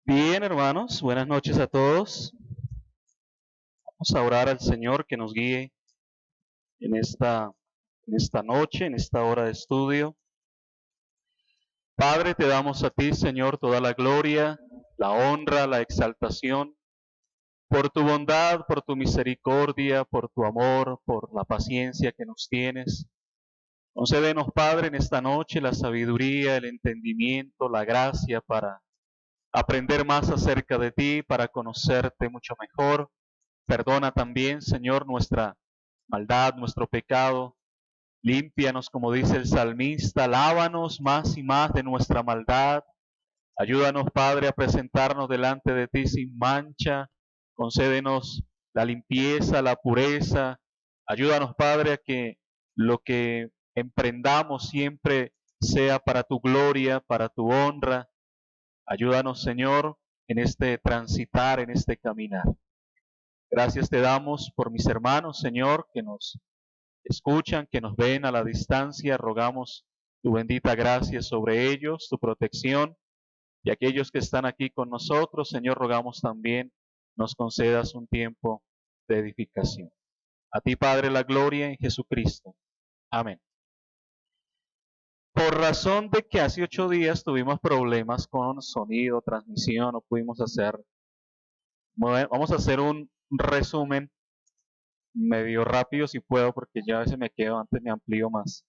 Bien, hermanos, buenas noches a todos. Vamos a orar al Señor que nos guíe en esta noche, en esta hora de estudio. Padre, te damos a ti, Señor, toda la gloria, la honra, la exaltación, por tu bondad, por tu misericordia, por tu amor, por la paciencia que nos tienes. Concédenos, Padre, en esta noche la sabiduría, el entendimiento, la gracia para aprender más acerca de ti, para conocerte mucho mejor. Perdona también, Señor, nuestra maldad, nuestro pecado. Límpianos, como dice el salmista, lávanos más y más de nuestra maldad. Ayúdanos, Padre, a presentarnos delante de ti sin mancha. Concédenos la limpieza, la pureza. Ayúdanos, Padre, a que lo que emprendamos siempre sea para tu gloria, para tu honra. Ayúdanos, Señor, en este transitar, en este caminar. Gracias te damos por mis hermanos, Señor, que nos escuchan, que nos ven a la distancia. Rogamos tu bendita gracia sobre ellos, tu protección. Y aquellos que están aquí con nosotros, Señor, rogamos también nos concedas un tiempo de edificación. A ti, Padre, la gloria en Jesucristo. Amén. Por razón de que hace 8 días tuvimos problemas con sonido, transmisión, no pudimos hacer. Vamos a hacer un resumen medio rápido si puedo, porque ya a veces me quedo, antes me amplío más.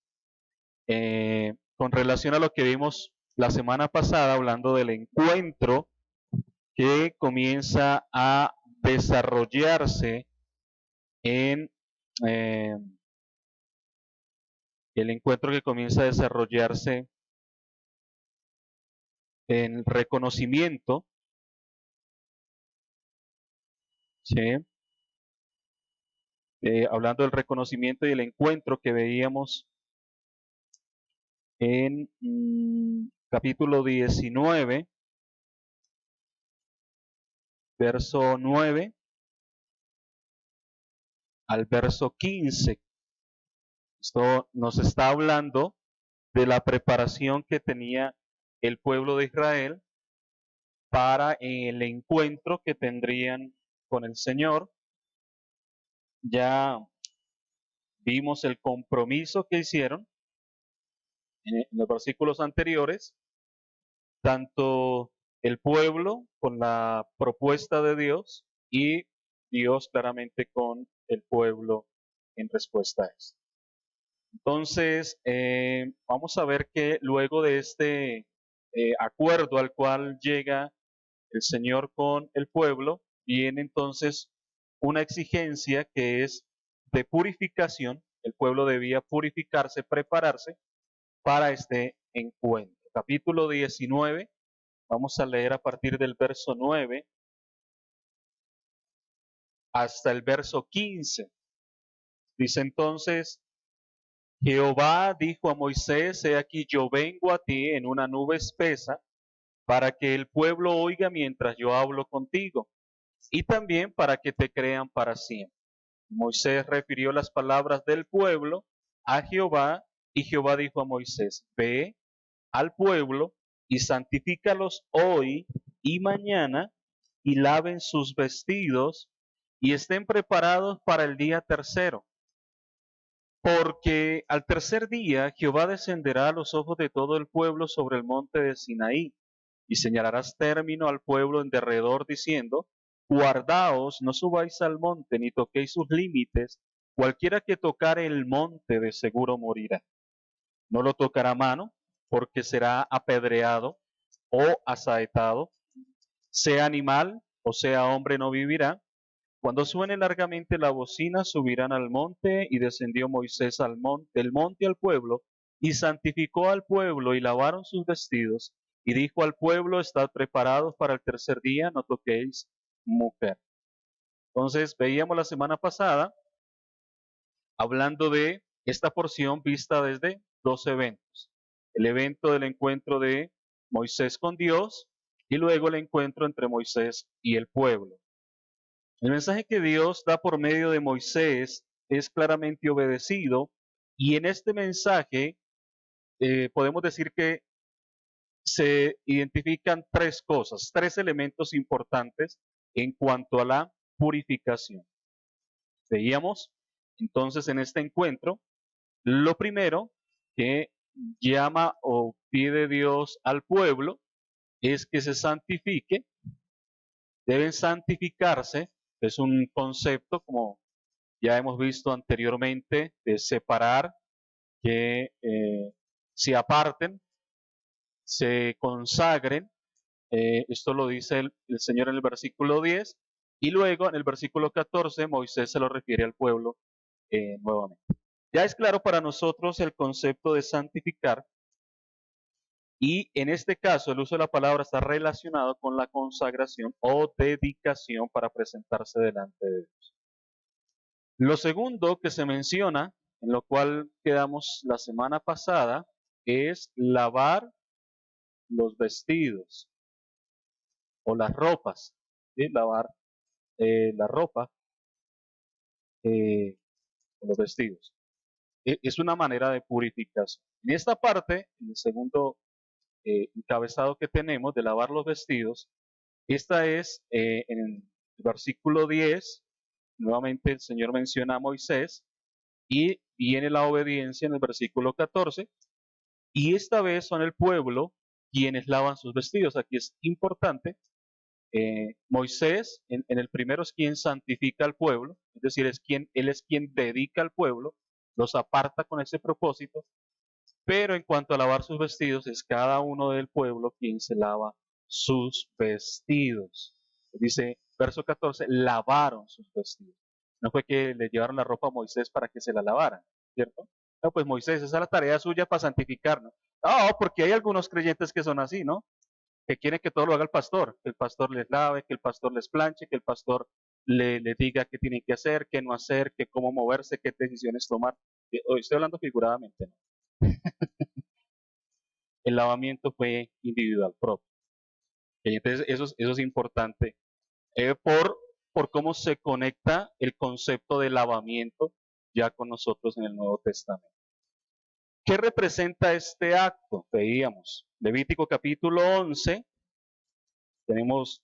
Con relación a lo que vimos la semana pasada, hablando del encuentro que comienza a desarrollarse en eh, el encuentro que comienza a desarrollarse en reconocimiento, ¿sí? Hablando del reconocimiento y el encuentro que veíamos en capítulo 19, verso 9 al verso 15. Esto nos está hablando de la preparación que tenía el pueblo de Israel para el encuentro que tendrían con el Señor. Ya vimos el compromiso que hicieron en los versículos anteriores, tanto el pueblo con la propuesta de Dios y Dios claramente con el pueblo en respuesta a esto. Entonces, vamos a ver que luego de este acuerdo al cual llega el Señor con el pueblo, viene entonces una exigencia que es de purificación. El pueblo debía purificarse, prepararse para este encuentro. Capítulo 19, vamos a leer a partir del verso 9 hasta el verso 15. Dice entonces: Jehová dijo a Moisés: He aquí yo vengo a ti en una nube espesa, para que el pueblo oiga mientras yo hablo contigo, y también para que te crean para siempre. Moisés refirió las palabras del pueblo a Jehová, y Jehová dijo a Moisés: Ve al pueblo y santifícalos hoy y mañana, y laven sus vestidos, y estén preparados para el día tercero. Porque al tercer día Jehová descenderá a los ojos de todo el pueblo sobre el monte de Sinaí, y señalarás término al pueblo en derredor, diciendo: Guardaos, no subáis al monte, ni toquéis sus límites. Cualquiera que tocare el monte de seguro morirá. No lo tocará mano, porque será apedreado o asaetado. Sea animal o sea hombre, no vivirá. Cuando suene largamente la bocina, subirán al monte, y descendió Moisés del monte al pueblo, y santificó al pueblo, y lavaron sus vestidos, y dijo al pueblo: Estad preparados para el tercer día, no toquéis mujer. Entonces, veíamos la semana pasada, hablando de esta porción vista desde dos eventos. El evento del encuentro de Moisés con Dios, y luego el encuentro entre Moisés y el pueblo. El mensaje que Dios da por medio de Moisés es claramente obedecido, y en este mensaje podemos decir que se identifican tres cosas, tres elementos importantes en cuanto a la purificación. Veíamos entonces en este encuentro, lo primero que llama o pide Dios al pueblo es que se santifique, deben santificarse, es un concepto como ya hemos visto anteriormente de separar, que se aparten, se consagren. Esto lo dice el Señor en el versículo 10 y luego en el versículo 14 Moisés se lo refiere al pueblo nuevamente. Ya es claro para nosotros el concepto de santificar y en este caso el uso de la palabra está relacionado con la consagración o dedicación para presentarse delante de Dios. Lo segundo que se menciona, en lo cual quedamos la semana pasada, es lavar los vestidos o las ropas, ¿sí? Lavar la ropa o los vestidos. Es una manera de purificación. En esta parte, en el segundo encabezado que tenemos de lavar los vestidos, esta es en el versículo 10, nuevamente el Señor menciona a Moisés y viene la obediencia en el versículo 14, y esta vez son el pueblo quienes lavan sus vestidos. Aquí es importante. Moisés en el primero es quien santifica al pueblo, es decir, él es quien dedica al pueblo, los aparta con ese propósito, pero en cuanto a lavar sus vestidos, es cada uno del pueblo quien se lava sus vestidos. Dice, verso 14, lavaron sus vestidos. No fue que le llevaron la ropa a Moisés para que se la lavara, ¿cierto? No, pues Moisés, esa es la tarea suya para santificarnos. No, porque hay algunos creyentes que son así, ¿no? Que quieren que todo lo haga el pastor, que el pastor les lave, que el pastor les planche, que el pastor le diga qué tienen que hacer, qué no hacer, que cómo moverse, qué decisiones tomar. Hoy estoy hablando figuradamente, ¿no? El lavamiento fue individual propio. Entonces, eso es importante por cómo se conecta el concepto de lavamiento ya con nosotros en el Nuevo Testamento. ¿Qué representa este acto? Veíamos Levítico capítulo 11, tenemos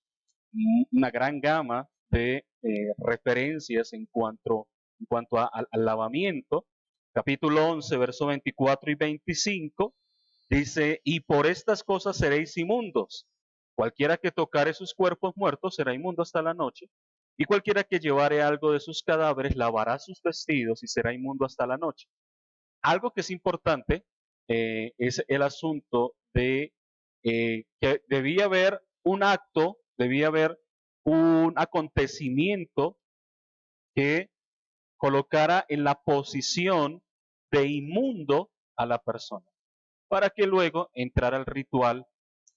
una gran gama de referencias en cuanto al lavamiento. Capítulo 11, versos 24 y 25, dice, y por estas cosas seréis inmundos. Cualquiera que tocare sus cuerpos muertos será inmundo hasta la noche, y cualquiera que llevare algo de sus cadáveres lavará sus vestidos y será inmundo hasta la noche. Algo que es importante es el asunto de que debía haber un acto, debía haber un acontecimiento que colocara en la posición de inmundo a la persona, para que luego entrara el ritual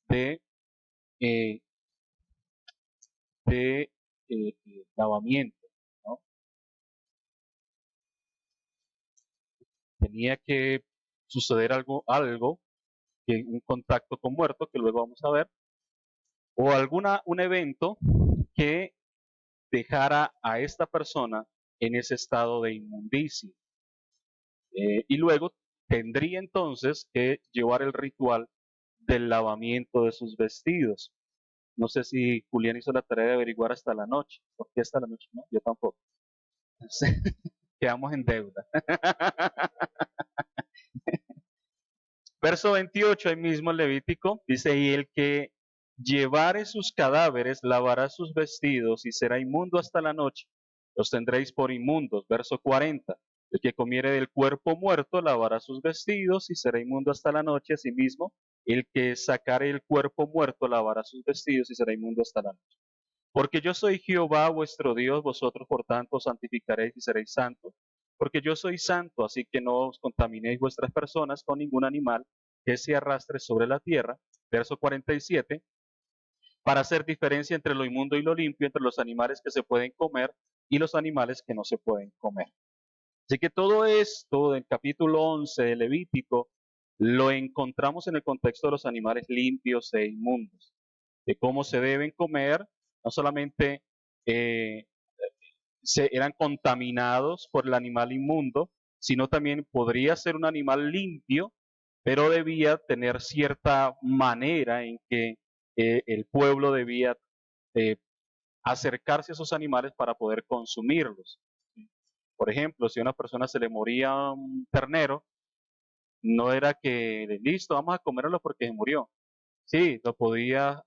de, eh, de lavamiento, ¿no? Tenía que suceder algo, que un contacto con muerto, que luego vamos a ver, o un evento que dejara a esta persona en ese estado de inmundicia. Y luego tendría entonces que llevar el ritual del lavamiento de sus vestidos. No sé si Julián hizo la tarea de averiguar hasta la noche. ¿Por qué hasta la noche? No, yo tampoco. Quedamos en deuda. Verso 28, ahí mismo en Levítico, dice, y el que llevare sus cadáveres lavará sus vestidos y será inmundo hasta la noche. Los tendréis por inmundos. Verso 40, el que comiere del cuerpo muerto lavará sus vestidos y será inmundo hasta la noche. Asimismo, el que sacare el cuerpo muerto lavará sus vestidos y será inmundo hasta la noche. Porque yo soy Jehová vuestro Dios, vosotros por tanto santificaréis y seréis santos, porque yo soy santo, así que no os contaminéis vuestras personas con ningún animal que se arrastre sobre la tierra. Verso 47, para hacer diferencia entre lo inmundo y lo limpio, entre los animales que se pueden comer y los animales que no se pueden comer. Así que todo esto del capítulo 11 de Levítico lo encontramos en el contexto de los animales limpios e inmundos, de cómo se deben comer, no solamente eran contaminados por el animal inmundo, sino también podría ser un animal limpio pero debía tener cierta manera en que el pueblo debía eh, acercarse a esos animales para poder consumirlos. Por ejemplo, si a una persona se le moría un ternero, no era que, listo, vamos a comerlo porque se murió. Sí, lo podía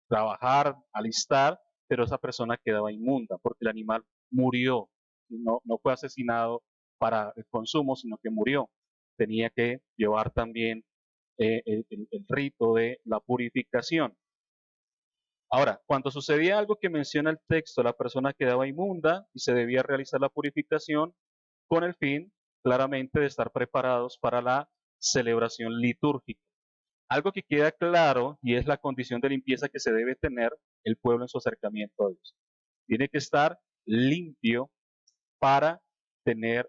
trabajar, alistar, pero esa persona quedaba inmunda porque el animal murió. No fue asesinado para el consumo, sino que murió. Tenía que llevar también el rito de la purificación. Ahora, cuando sucedía algo que menciona el texto, la persona quedaba inmunda y se debía realizar la purificación con el fin, claramente, de estar preparados para la celebración litúrgica. Algo que queda claro y es la condición de limpieza que se debe tener el pueblo en su acercamiento a Dios. Tiene que estar limpio para tener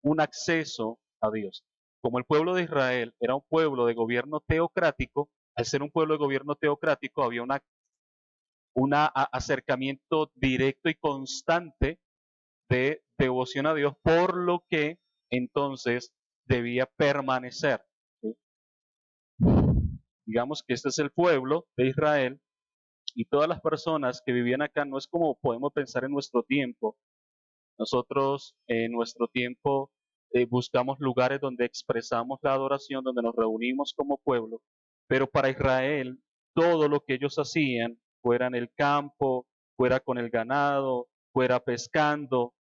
un acceso a Dios. Como el pueblo de Israel era un pueblo de gobierno teocrático, al ser un pueblo de gobierno teocrático había un acercamiento directo y constante de devoción a Dios, por lo que entonces debía permanecer. ¿Sí? Digamos que este es el pueblo de Israel y todas las personas que vivían acá no es como podemos pensar en nuestro tiempo. Nosotros en nuestro tiempo buscamos lugares donde expresamos la adoración, donde nos reunimos como pueblo, pero para Israel todo lo que ellos hacían, fuera en el campo, fuera con el ganado, fuera pescando,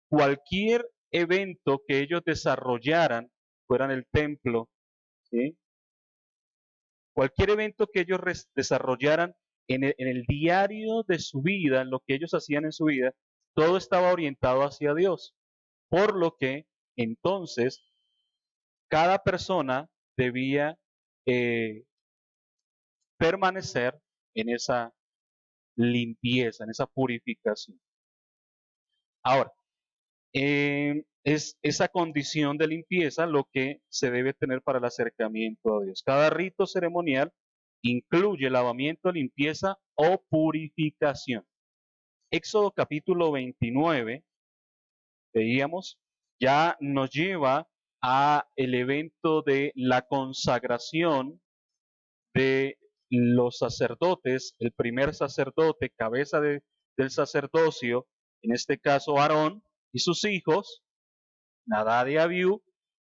cualquier evento que ellos desarrollaran, fuera en el templo, ¿sí? Cualquier evento que ellos desarrollaran en el diario de su vida, en lo que ellos hacían en su vida, todo estaba orientado hacia Dios. Por lo que entonces cada persona debía permanecer en esa limpieza, en esa purificación. Ahora, es esa condición de limpieza lo que se debe tener para el acercamiento a Dios. Cada rito ceremonial incluye lavamiento, limpieza o purificación. Éxodo capítulo 29, veíamos, ya nos lleva a el evento de la consagración de los sacerdotes, el primer sacerdote, cabeza del sacerdocio, en este caso Aarón y sus hijos, Nadab y Abiú,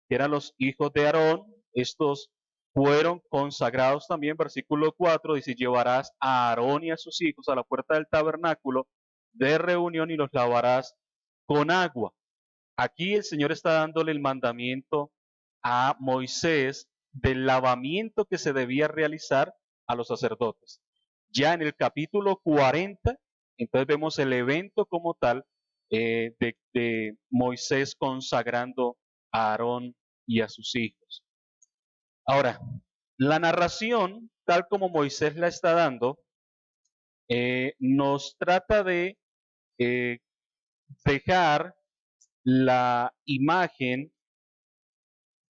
que eran los hijos de Aarón. Estos fueron consagrados también, versículo 4, dice, llevarás a Aarón y a sus hijos a la puerta del tabernáculo de reunión y los lavarás con agua. Aquí el Señor está dándole el mandamiento a Moisés del lavamiento que se debía realizar a los sacerdotes. Ya en el capítulo 40, entonces vemos el evento como tal de Moisés consagrando a Aarón y a sus hijos. Ahora, la narración, tal como Moisés la está dando, nos trata de dejar la imagen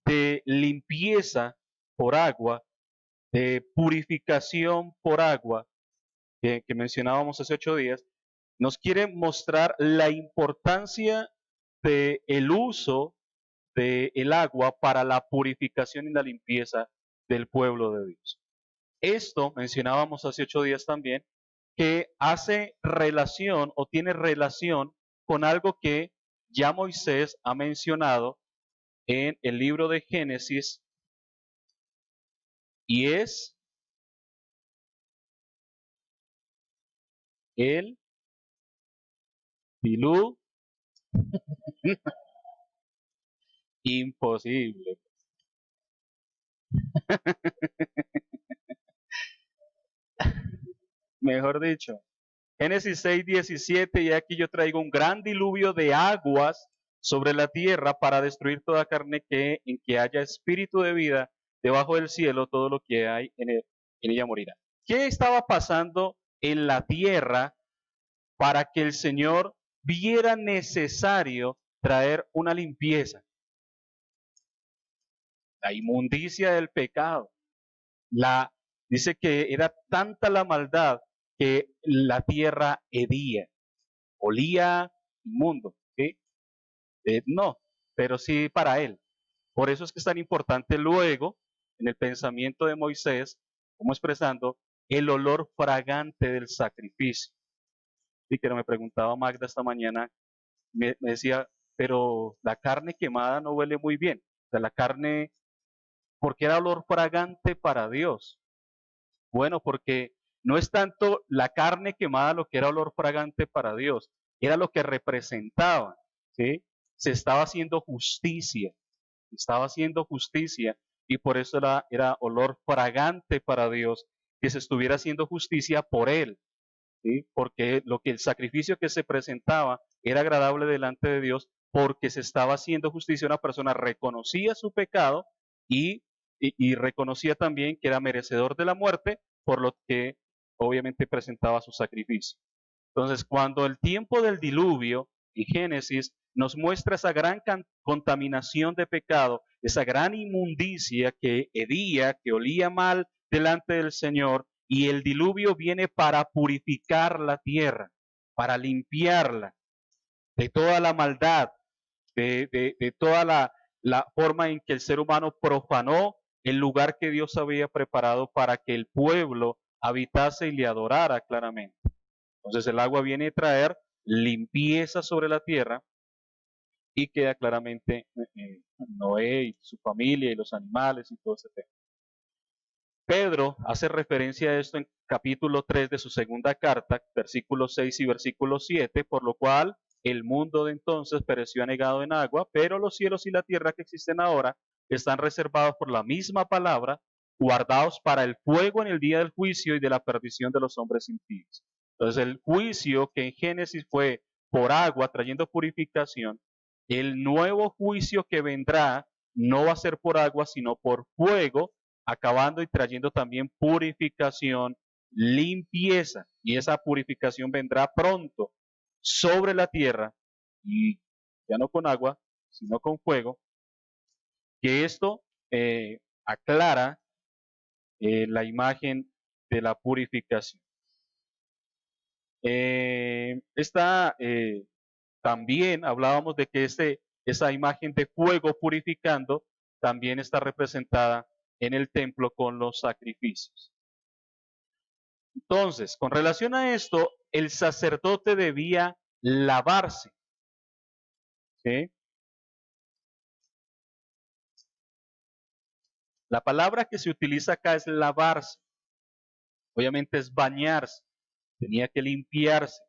de limpieza por agua, de purificación por agua, que mencionábamos hace 8 días, nos quiere mostrar la importancia del uso del agua para la purificación y la limpieza del pueblo de Dios. Esto mencionábamos hace 8 días también, que hace relación o tiene relación con algo que ya Moisés ha mencionado en el libro de Génesis, y es el diluvio. Imposible. Mejor dicho, Génesis 6:17, y aquí yo traigo un gran diluvio de aguas sobre la tierra para destruir toda carne en que haya espíritu de vida debajo del cielo, todo lo que hay en ella morirá. ¿Qué estaba pasando en la tierra para que el Señor viera necesario traer una limpieza? La inmundicia del pecado. Dice que era tanta la maldad que la tierra hedía, olía inmundo, ¿sí? No, pero sí para él. Por eso es que es tan importante luego en el pensamiento de Moisés, como expresando el olor fragante del sacrificio. Y que me preguntaba Magda esta mañana, me decía, pero la carne quemada no huele muy bien. O sea, la carne, ¿por qué era olor fragante para Dios? Bueno, porque no es tanto la carne quemada lo que era olor fragante para Dios, era lo que representaba, ¿sí? Se estaba haciendo justicia y por eso era olor fragante para Dios, que se estuviera haciendo justicia por Él, ¿sí? Porque el sacrificio que se presentaba era agradable delante de Dios porque se estaba haciendo justicia. Una persona reconocía su pecado y reconocía también que era merecedor de la muerte, por lo que obviamente presentaba su sacrificio. Entonces, cuando el tiempo del diluvio en Génesis nos muestra esa gran contaminación de pecado, esa gran inmundicia que hedía, que olía mal delante del Señor, y el diluvio viene para purificar la tierra, para limpiarla de toda la maldad, de toda la forma en que el ser humano profanó el lugar que Dios había preparado para que el pueblo habitase y le adorara claramente. Entonces el agua viene a traer limpieza sobre la tierra y queda claramente Noé y su familia y los animales y todo ese tema. Pedro hace referencia a esto en capítulo 3 de su segunda carta, versículos 6 y versículo 7, por lo cual el mundo de entonces pereció anegado en agua, pero los cielos y la tierra que existen ahora están reservados por la misma palabra, guardados para el fuego en el día del juicio y de la perdición de los hombres impíos. Entonces el juicio que en Génesis fue por agua, trayendo purificación, el nuevo juicio que vendrá no va a ser por agua, sino por fuego, acabando y trayendo también purificación, limpieza, y esa purificación vendrá pronto sobre la tierra, y ya no con agua, sino con fuego, que esto aclara la imagen de la purificación. También hablábamos de que esa imagen de fuego purificando también está representada en el templo con los sacrificios. Entonces, con relación a esto, el sacerdote debía lavarse. ¿Sí? La palabra que se utiliza acá es lavarse. Obviamente es bañarse. Tenía que limpiarse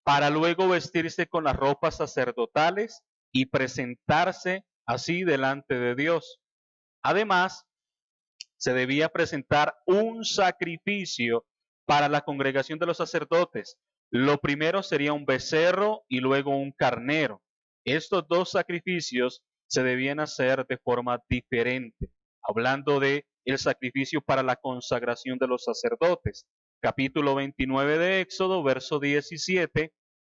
para luego vestirse con las ropas sacerdotales y presentarse así delante de Dios. Además, se debía presentar un sacrificio para la congregación de los sacerdotes. Lo primero sería un becerro y luego un carnero. Estos dos sacrificios se debían hacer de forma diferente, hablando de el sacrificio para la consagración de los sacerdotes. Capítulo 29 de Éxodo, verso 17,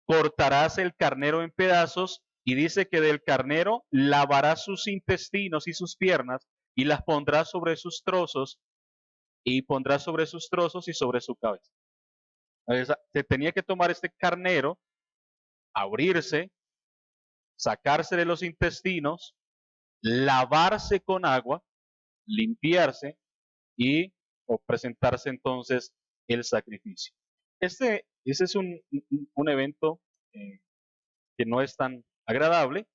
cortarás el carnero en pedazos y dice que del carnero lavarás sus intestinos y sus piernas y las pondrás sobre sus trozos y pondrás sobre sus trozos y sobre su cabeza. Se tenía que tomar este carnero, abrirse, sacarse de los intestinos, lavarse con agua, limpiarse y presentarse entonces el sacrificio. Ese es un evento que no es tan agradable.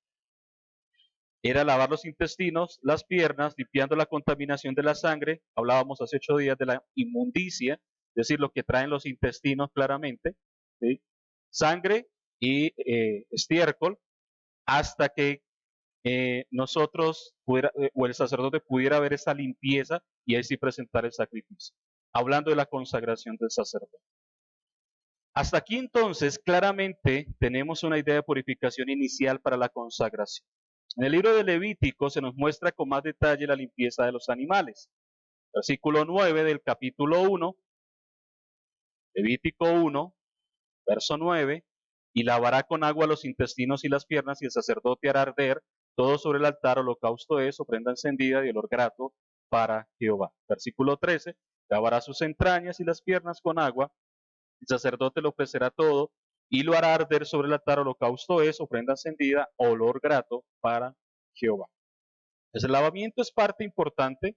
Era lavar los intestinos, las piernas, limpiando la contaminación de la sangre. Hablábamos hace 8 días de la inmundicia, es decir, lo que traen los intestinos claramente, ¿sí? Sangre y estiércol, hasta que nosotros o el sacerdote pudiera ver esa limpieza y ahí sí presentar el sacrificio. Hablando de la consagración del sacerdote. Hasta aquí entonces claramente tenemos una idea de purificación inicial para la consagración. En el libro de Levítico se nos muestra con más detalle la limpieza de los animales. Versículo 9 del capítulo 1, Levítico 1, verso 9, y lavará con agua los intestinos y las piernas, y el sacerdote hará arder todo sobre el altar, holocausto es, ofrenda encendida de olor grato para Jehová. Versículo 13, lavará sus entrañas y las piernas con agua, el sacerdote le ofrecerá todo, y lo hará arder sobre el altar, holocausto es, ofrenda encendida, olor grato para Jehová. El lavamiento es parte importante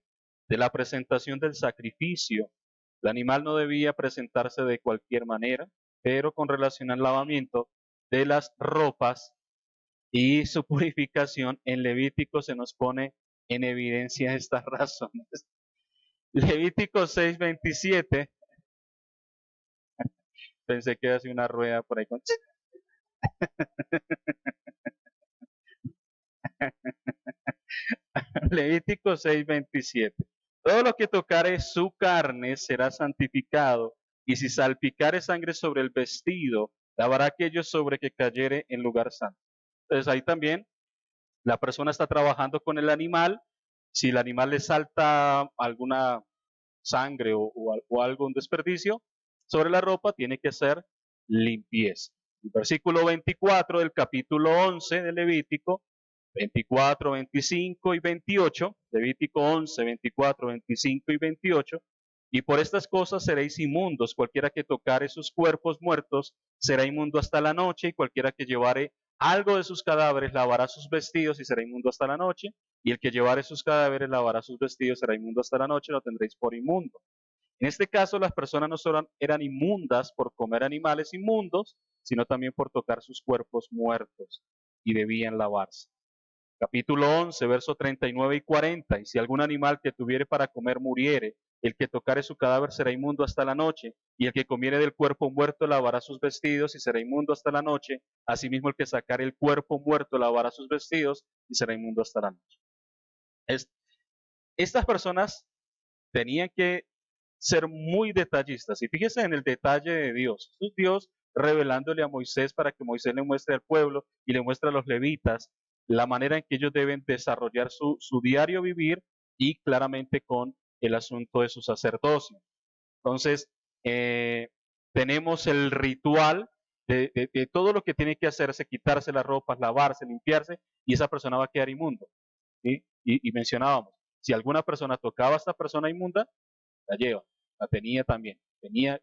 de la presentación del sacrificio. El animal no debía presentarse de cualquier manera, pero con relación al lavamiento de las ropas y su purificación, en Levítico se nos pone en evidencia estas razones. Levítico 6:27, pensé que hacía una rueda por ahí con... Levítico 6:27. Todo lo que tocare su carne será santificado, y si salpicare sangre sobre el vestido, lavará aquello sobre que cayere en lugar santo. Entonces ahí también la persona está trabajando con el animal. Si el animal le salta alguna sangre o algo, un desperdicio, sobre la ropa tiene que ser limpieza. El versículo 24 del capítulo 11 de Levítico, 24, 25 y 28, Levítico 11, 24, 25 y 28, y por estas cosas seréis inmundos, cualquiera que tocare sus cuerpos muertos será inmundo hasta la noche, y cualquiera que llevare algo de sus cadáveres lavará sus vestidos y será inmundo hasta la noche, y el que llevare sus cadáveres lavará sus vestidos, será inmundo hasta la noche, lo tendréis por inmundo. En este caso, las personas no solo eran inmundas por comer animales inmundos, sino también por tocar sus cuerpos muertos, y debían lavarse. Capítulo 11, verso 39 y 40. Y si algún animal que tuviere para comer muriere, el que tocare su cadáver será inmundo hasta la noche, y el que comiere del cuerpo muerto lavará sus vestidos y será inmundo hasta la noche. Asimismo, el que sacare el cuerpo muerto lavará sus vestidos y será inmundo hasta la noche. Estas personas tenían que ser muy detallistas. Y fíjese en el detalle de Dios. Es Dios revelándole a Moisés para que Moisés le muestre al pueblo y le muestre a los levitas la manera en que ellos deben desarrollar su diario vivir, y claramente con el asunto de su sacerdocio. Entonces, tenemos el ritual de todo lo que tiene que hacerse: quitarse las ropas, lavarse, limpiarse, y esa persona va a quedar inmundo. ¿Sí? Y mencionábamos, si alguna persona tocaba a esta persona inmunda, la lleva, la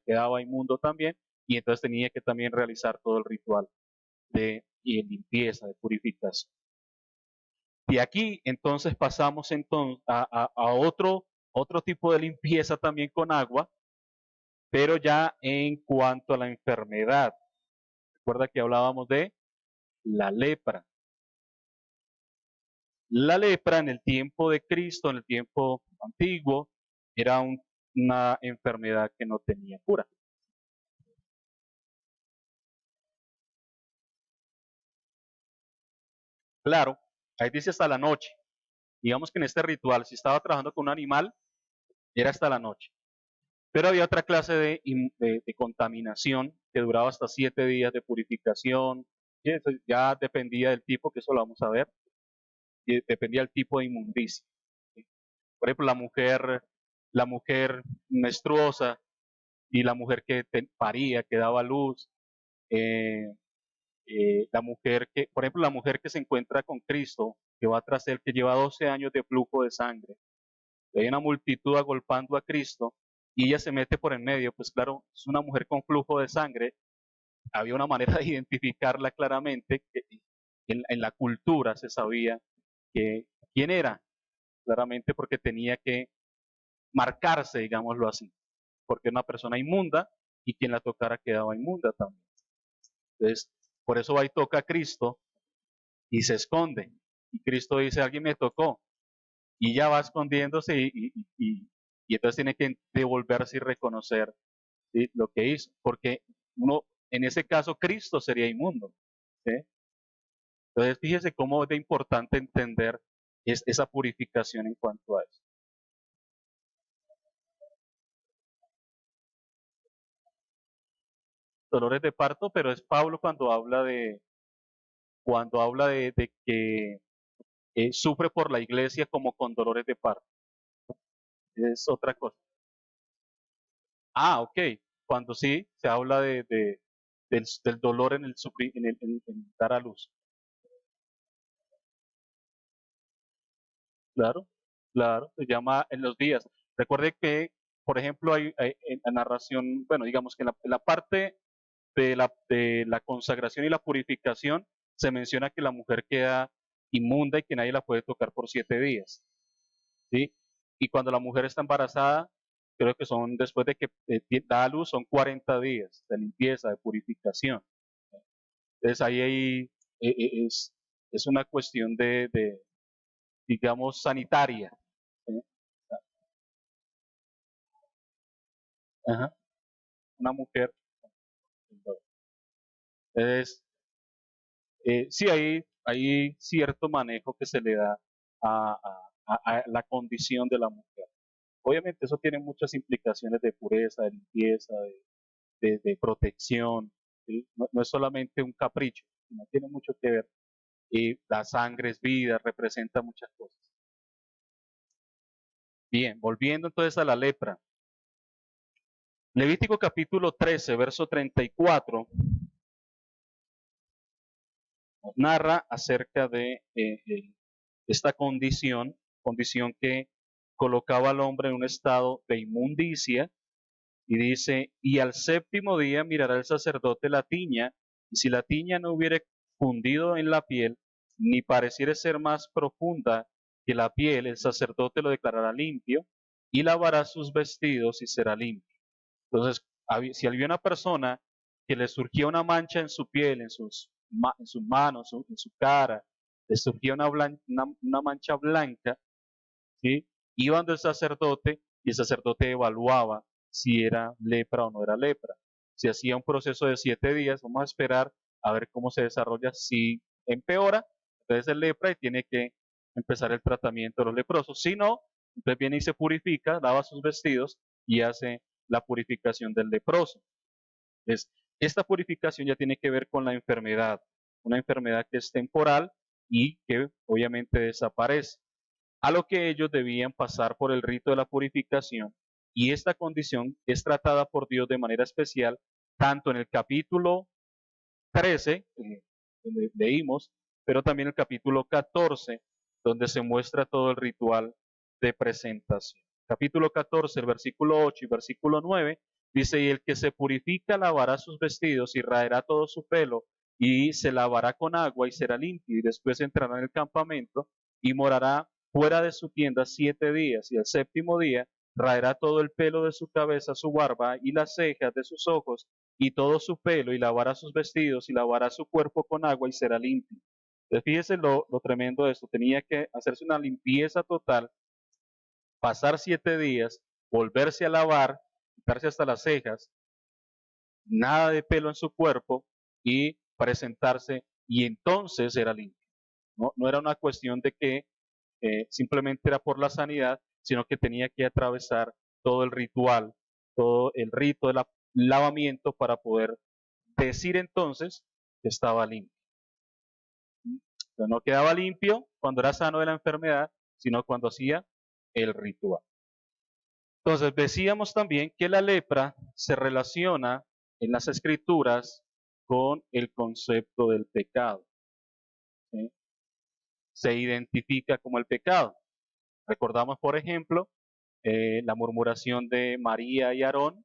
quedaba inmundo también, y entonces tenía que también realizar todo el ritual de limpieza, de purificación. De aquí entonces pasamos entonces a otro tipo de limpieza también con agua, pero ya en cuanto a la enfermedad. Recuerda que hablábamos de la lepra. La lepra en el tiempo de Cristo, en el tiempo antiguo, era una enfermedad que no tenía cura. Claro, ahí dice hasta la noche. Digamos que en este ritual, si estaba trabajando con un animal, era hasta la noche. Pero había otra clase de contaminación que duraba hasta 7 días de purificación. Y eso ya dependía del tipo, que eso lo vamos a ver, y dependía del tipo de inmundicia. Por ejemplo, la mujer menstruosa y la mujer que paría, que daba luz, eh, la mujer que, por ejemplo, la mujer que se encuentra con Cristo, que va tras él, que lleva 12 años de flujo de sangre. Hay una multitud agolpando a Cristo y ella se mete por en medio. Pues claro, es una mujer con flujo de sangre. Había una manera de identificarla claramente, que en la cultura se sabía que quién era, claramente porque tenía que marcarse, digámoslo así, porque era una persona inmunda y quien la tocara quedaba inmunda también. Entonces, por eso va y toca a Cristo y se esconde. Y Cristo dice: alguien me tocó. Y ya va escondiéndose y entonces tiene que devolverse y reconocer, ¿sí?, lo que hizo. Porque en ese caso, Cristo sería inmundo. ¿Sí? Entonces, fíjese cómo es de importante entender esa purificación en cuanto a eso. Dolores de parto, pero es Pablo cuando habla de que sufre por la iglesia como con dolores de parto. Es otra cosa. Ah, ok. Cuando sí se habla del dolor en dar a luz. Claro, claro, se llama en los días. Recuerde que, por ejemplo, hay en la narración, bueno, digamos que en la parte de la consagración y la purificación, se menciona que la mujer queda inmunda y que nadie la puede tocar por 7 días. ¿Sí? Y cuando la mujer está embarazada, creo que son después de que da a luz, son 40 días de limpieza, de purificación. Entonces ahí es una cuestión digamos, sanitaria. ¿Sí? Ajá. Una mujer. Entonces, sí hay cierto manejo que se le da a la condición de la mujer. Obviamente eso tiene muchas implicaciones de pureza, de limpieza, de protección. ¿Sí? No es solamente un capricho, sino tiene mucho que ver. Y la sangre es vida, representa muchas cosas. Bien, volviendo entonces a la lepra. Levítico capítulo 13, verso 34, nos narra acerca de esta condición que colocaba al hombre en un estado de inmundicia, y dice, y al séptimo día mirará el sacerdote la tiña, y si la tiña no hubiere fundido en la piel, ni pareciere ser más profunda que la piel, el sacerdote lo declarará limpio, y lavará sus vestidos y será limpio. Entonces, si había una persona que le surgía una mancha en su piel, en sus manos, en su cara, le surgía una mancha blanca, ¿sí? Iban del sacerdote y el sacerdote evaluaba si era lepra o no era lepra. Si hacía un proceso de 7 días, vamos a esperar a ver cómo se desarrolla. Si empeora, entonces es lepra y tiene que empezar el tratamiento de los leprosos. Si no, entonces viene y se purifica, lava sus vestidos y hace la purificación del leproso. Entonces, esta purificación ya tiene que ver con la enfermedad, una enfermedad que es temporal y que obviamente desaparece, a lo que ellos debían pasar por el rito de la purificación, y esta condición es tratada por Dios de manera especial, tanto en el capítulo 13, donde leímos, pero también el capítulo 14, donde se muestra todo el ritual de presentación. Capítulo 14, el versículo 8 y versículo 9, dice, y el que se purifica lavará sus vestidos y raerá todo su pelo, y se lavará con agua y será limpio, y después entrará en el campamento y morará fuera de su tienda 7 días, y el séptimo día raerá todo el pelo de su cabeza, su barba y las cejas de sus ojos, y todo su pelo, y lavará sus vestidos, y lavará su cuerpo con agua, y será limpio. Entonces, fíjese lo tremendo de esto. Tenía que hacerse una limpieza total, pasar 7 días, volverse a lavar, quitarse hasta las cejas, nada de pelo en su cuerpo, y presentarse, y entonces era limpio. No era una cuestión de que simplemente era por la sanidad, sino que tenía que atravesar todo el ritual, todo el rito del lavamiento para poder decir entonces que estaba limpio. Entonces, no quedaba limpio cuando era sano de la enfermedad, sino cuando hacía el ritual. Entonces, decíamos también que la lepra se relaciona en las escrituras con el concepto del pecado. ¿Sí? Se identifica como el pecado. Recordamos, por ejemplo, la murmuración de María y Aarón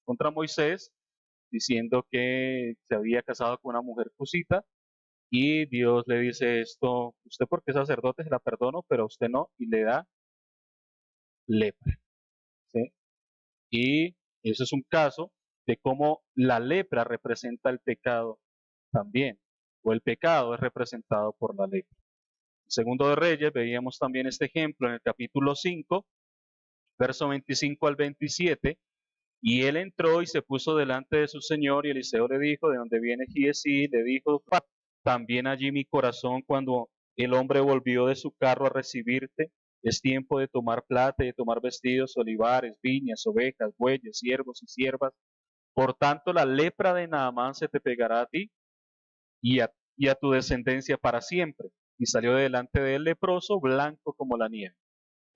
contra Moisés, diciendo que se había casado con una mujer cusita, y Dios le dice esto, usted porque es sacerdote se la perdono, pero a usted no, y le da lepra. ¿Sí? Y eso es un caso de cómo la lepra representa el pecado también, o el pecado es representado por la lepra. En Segundo de Reyes veíamos también este ejemplo en el capítulo 5, verso 25 al 27, y él entró y se puso delante de su señor, y Eliseo le dijo, ¿de dónde viene Giesi? Le dijo, también allí mi corazón cuando el hombre volvió de su carro a recibirte. Es tiempo de tomar plata y de tomar vestidos, olivares, viñas, ovejas, bueyes, siervos y siervas. Por tanto, la lepra de Naamán se te pegará a ti y a tu descendencia para siempre. Y salió delante de él leproso, blanco como la nieve.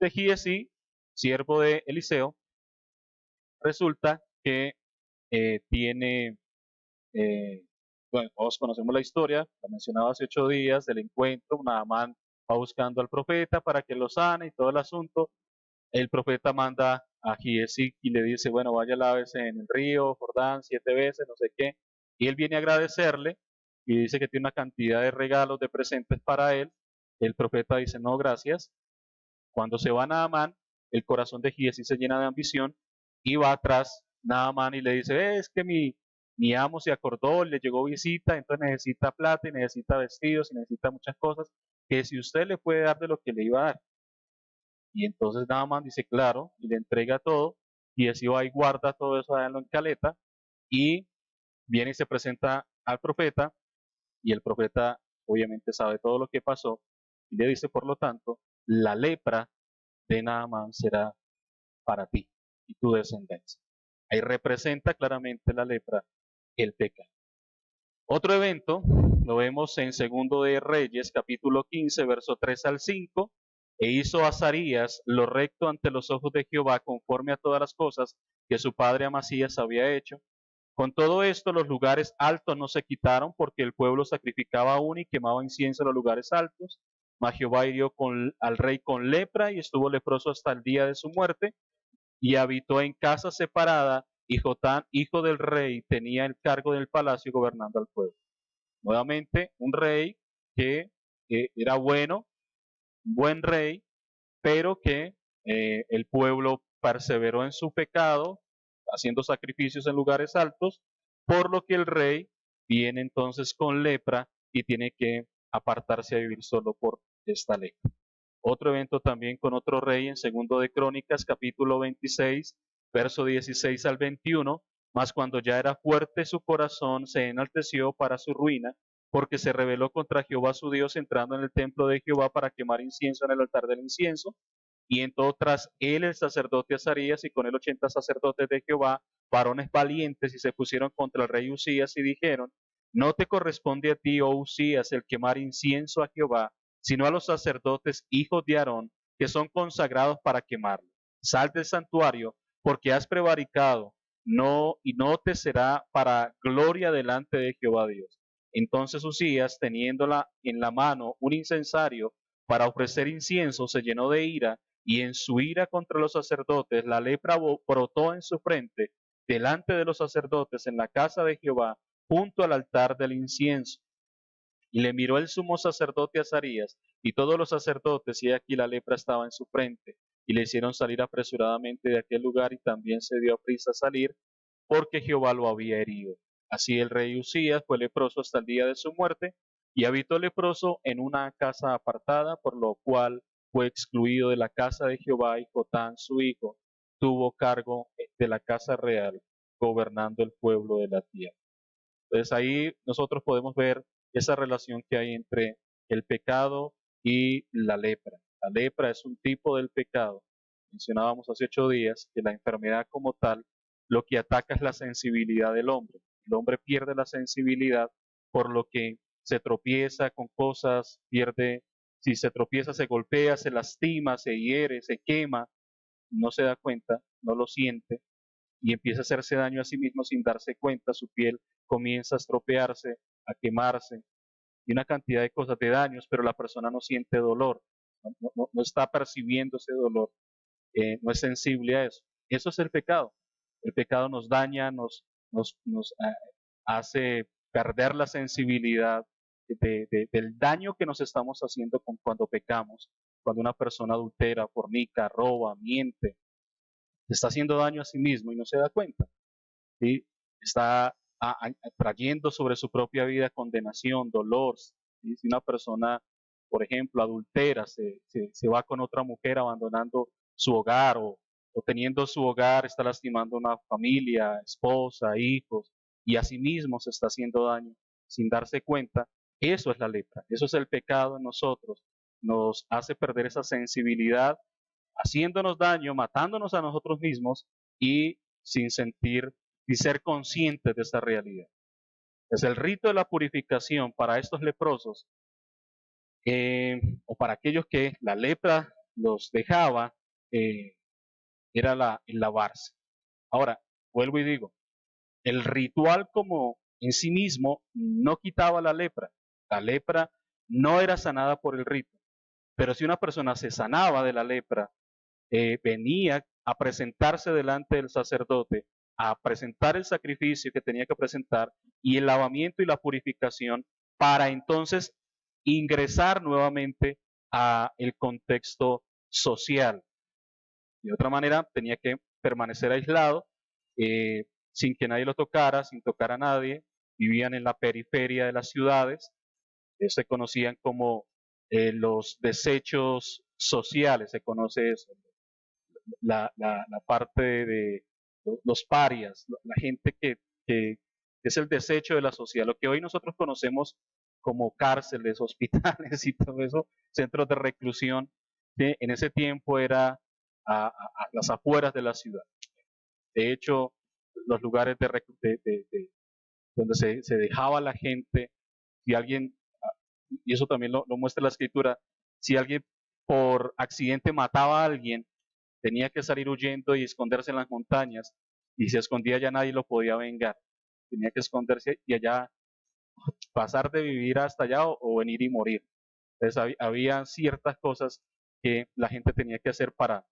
De Giesi, siervo de Eliseo, resulta que tiene, bueno, todos conocemos la historia, la mencionaba hace 8 días del encuentro. Naamán va buscando al profeta para que lo sane y todo el asunto. El profeta manda a Giesi y le dice, bueno, vaya lávese en el río Jordán 7 veces, no sé qué, y él viene a agradecerle, y dice que tiene una cantidad de regalos, de presentes para él. El profeta dice, no, gracias. Cuando se va Naamán, el corazón de Giesi se llena de ambición y va atrás Naamán y le dice, es que mi amo se acordó, le llegó visita, entonces necesita plata y necesita vestidos y necesita muchas cosas, que si usted le puede dar de lo que le iba a dar. Y entonces Naamán dice, claro, y le entrega todo, y así va y guarda todo eso allá en caleta, y viene y se presenta al profeta, y el profeta obviamente sabe todo lo que pasó, y le dice, por lo tanto, la lepra de Naamán será para ti y tu descendencia. Ahí representa claramente la lepra el pecado. Otro evento lo vemos en Segundo de Reyes, capítulo 15, verso 3 al 5. E hizo Azarías lo recto ante los ojos de Jehová, conforme a todas las cosas que su padre Amasías había hecho. Con todo esto, los lugares altos no se quitaron, porque el pueblo sacrificaba aún y quemaba incienso en los lugares altos. Mas Jehová hirió al rey con lepra, y estuvo leproso hasta el día de su muerte, y habitó en casa separada, y Jotán, hijo del rey, tenía el cargo del palacio gobernando al pueblo. Nuevamente, un rey que era bueno, un buen rey, pero que el pueblo perseveró en su pecado, haciendo sacrificios en lugares altos, por lo que el rey viene entonces con lepra y tiene que apartarse a vivir solo por esta ley. Otro evento también con otro rey en Segundo de Crónicas, capítulo 26, verso 16 al 21. Mas cuando ya era fuerte su corazón se enalteció para su ruina, porque se rebeló contra Jehová su Dios, entrando en el templo de Jehová para quemar incienso en el altar del incienso. Y entró tras él el sacerdote Azarías, y con él 80 sacerdotes de Jehová, varones valientes, y se pusieron contra el rey Usías y dijeron, no te corresponde a ti, oh Usías, el quemar incienso a Jehová, sino a los sacerdotes hijos de Aarón, que son consagrados para quemarlo. Sal del santuario, porque has prevaricado, y no te será para gloria delante de Jehová Dios. Entonces Usías, teniéndola en la mano un incensario para ofrecer incienso, se llenó de ira, y en su ira contra los sacerdotes la lepra brotó en su frente delante de los sacerdotes en la casa de Jehová, junto al altar del incienso. Y le miró el sumo sacerdote Azarías y todos los sacerdotes, y aquí la lepra estaba en su frente. Y le hicieron salir apresuradamente de aquel lugar, y también se dio a prisa a salir, porque Jehová lo había herido. Así el rey Usías fue leproso hasta el día de su muerte, y habitó leproso en una casa apartada, por lo cual fue excluido de la casa de Jehová, y Jotán su hijo tuvo cargo de la casa real, gobernando el pueblo de la tierra. Entonces ahí nosotros podemos ver esa relación que hay entre el pecado y la lepra. La lepra es un tipo del pecado. Mencionábamos hace 8 días que la enfermedad como tal lo que ataca es la sensibilidad del hombre. El hombre pierde la sensibilidad, por lo que se tropieza con cosas, si se tropieza, se golpea, se lastima, se hiere, se quema, no se da cuenta, no lo siente, y empieza a hacerse daño a sí mismo sin darse cuenta. Su piel comienza a estropearse, a quemarse, y una cantidad de cosas, de daños, pero la persona no siente dolor, no está percibiendo ese dolor, no es sensible a eso. Eso es el pecado. El pecado nos daña, nos hace perder la sensibilidad del daño que nos estamos haciendo cuando pecamos. Cuando una persona adultera, fornica, roba, miente, se está haciendo daño a sí mismo y no se da cuenta. ¿Sí? Está trayendo sobre su propia vida condenación, dolor. ¿Sí? Si una persona, por ejemplo, adultera, se va con otra mujer abandonando su hogar, o teniendo su hogar, está lastimando a una familia, esposa, hijos, y a sí mismo se está haciendo daño sin darse cuenta. Eso es la lepra, eso es el pecado en nosotros. Nos hace perder esa sensibilidad, haciéndonos daño, matándonos a nosotros mismos, y sin sentir y ser conscientes de esa realidad. Es el rito de la purificación para estos leprosos, o para aquellos que la lepra los dejaba, era el lavarse. Ahora, vuelvo y digo, el ritual como en sí mismo no quitaba la lepra. La lepra no era sanada por el rito. Pero si una persona se sanaba de la lepra, venía a presentarse delante del sacerdote, a presentar el sacrificio que tenía que presentar, y el lavamiento y la purificación para entonces ingresar nuevamente a el contexto social. De otra manera, tenía que permanecer aislado, sin que nadie lo tocara, sin tocar a nadie. Vivían en la periferia de las ciudades, se conocían como los desechos sociales, se conoce eso, la parte de los parias, la gente que es el desecho de la sociedad, lo que hoy nosotros conocemos como cárceles, hospitales y todo eso, centros de reclusión, que en ese tiempo era a las afueras de la ciudad. De hecho, los lugares donde se dejaba la gente, si alguien, y eso también lo muestra la escritura, si alguien por accidente mataba a alguien, tenía que salir huyendo y esconderse en las montañas, y si se escondía ya nadie lo podía vengar. Tenía que esconderse y allá pasar de vivir hasta allá o venir y morir. Entonces había ciertas cosas que la gente tenía que hacer para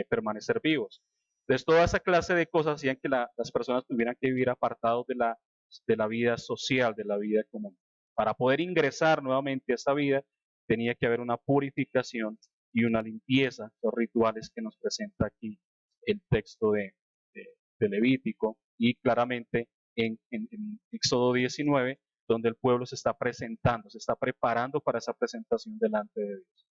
permanecer vivos. Entonces toda esa clase de cosas hacían que las personas tuvieran que vivir apartados de la vida social, de la vida común. Para poder ingresar nuevamente a esta vida tenía que haber una purificación y una limpieza, los rituales que nos presenta aquí el texto de Levítico y claramente en Éxodo 19, donde el pueblo se está presentando, se está preparando para esa presentación delante de Dios.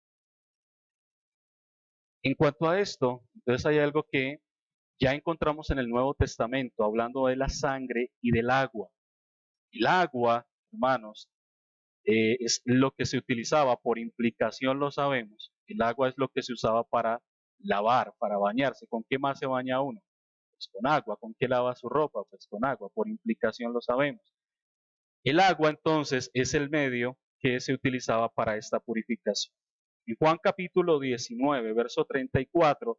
En cuanto a esto, entonces hay algo que ya encontramos en el Nuevo Testamento, hablando de la sangre y del agua. El agua, hermanos, es lo que se utilizaba, por implicación lo sabemos, el agua es lo que se usaba para lavar, para bañarse. ¿Con qué más se baña uno? Pues con agua. ¿Con qué lava su ropa? Pues con agua, por implicación lo sabemos. El agua entonces es el medio que se utilizaba para esta purificación. En Juan capítulo 19, verso 34,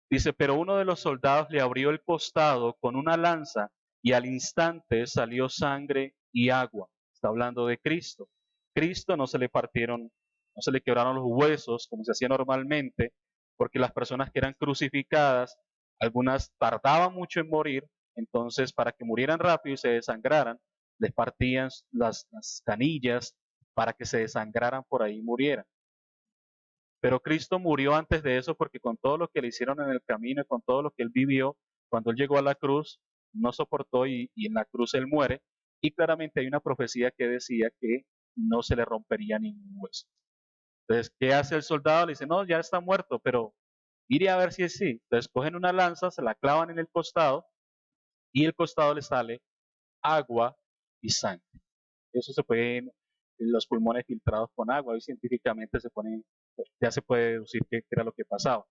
dice, pero uno de los soldados le abrió el costado con una lanza y al instante salió sangre y agua. Está hablando de Cristo. Cristo no se le partieron, no se le quebraron los huesos como se hacía normalmente, porque las personas que eran crucificadas, algunas tardaban mucho en morir, entonces para que murieran rápido y se desangraran, les partían las canillas para que se desangraran por ahí y murieran. Pero Cristo murió antes de eso porque con todo lo que le hicieron en el camino y con todo lo que él vivió, cuando él llegó a la cruz, no soportó y en la cruz él muere. Y claramente hay una profecía que decía que no se le rompería ningún hueso. Entonces, ¿qué hace el soldado? Le dice, no, ya está muerto, pero iré a ver si es sí. Entonces cogen una lanza, se la clavan en el costado y el costado le sale agua y sangre. Eso se puede en los pulmones filtrados con agua y científicamente ya se puede deducir qué era lo que pasaba.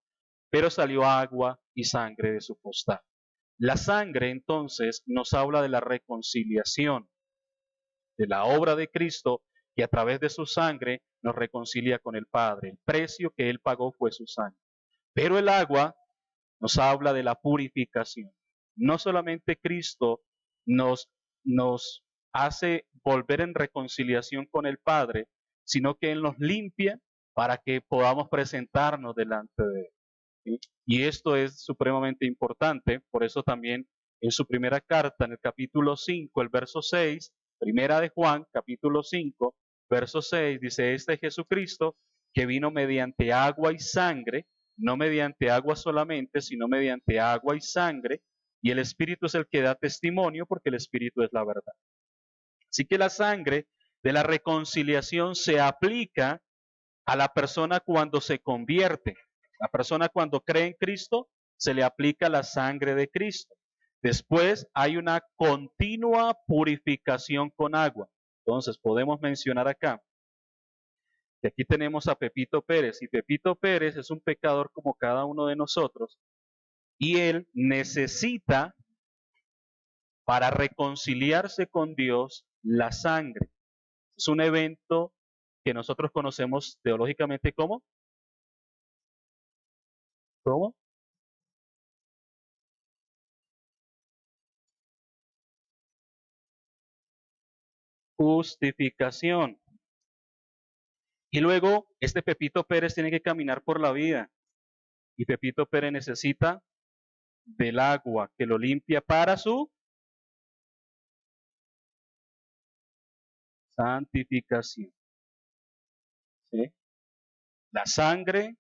Pero salió agua y sangre de su costado. La sangre entonces nos habla de la reconciliación, de la obra de Cristo que a través de su sangre nos reconcilia con el Padre. El precio que Él pagó fue su sangre. Pero el agua nos habla de la purificación. No solamente Cristo nos hace volver en reconciliación con el Padre, sino que Él nos limpia para que podamos presentarnos delante de Él. ¿Sí? Y esto es supremamente importante, por eso también en su primera carta, en el capítulo 5, el verso 6, primera de Juan, capítulo 5, verso 6, dice, este es Jesucristo que vino mediante agua y sangre, no mediante agua solamente, sino mediante agua y sangre, y el Espíritu es el que da testimonio porque el Espíritu es la verdad. Así que la sangre de la reconciliación se aplica a la persona cuando se convierte. La persona cuando cree en Cristo, se le aplica la sangre de Cristo. Después hay una continua purificación con agua. Entonces podemos mencionar acá que aquí tenemos a Pepito Pérez, y Pepito Pérez es un pecador como cada uno de nosotros, y él necesita, para reconciliarse con Dios, la sangre. Es un evento que nosotros conocemos teológicamente como ¿cómo? Justificación. Y luego este Pepito Pérez tiene que caminar por la vida. Y Pepito Pérez necesita del agua que lo limpia para su Santificación. ¿Sí? La sangre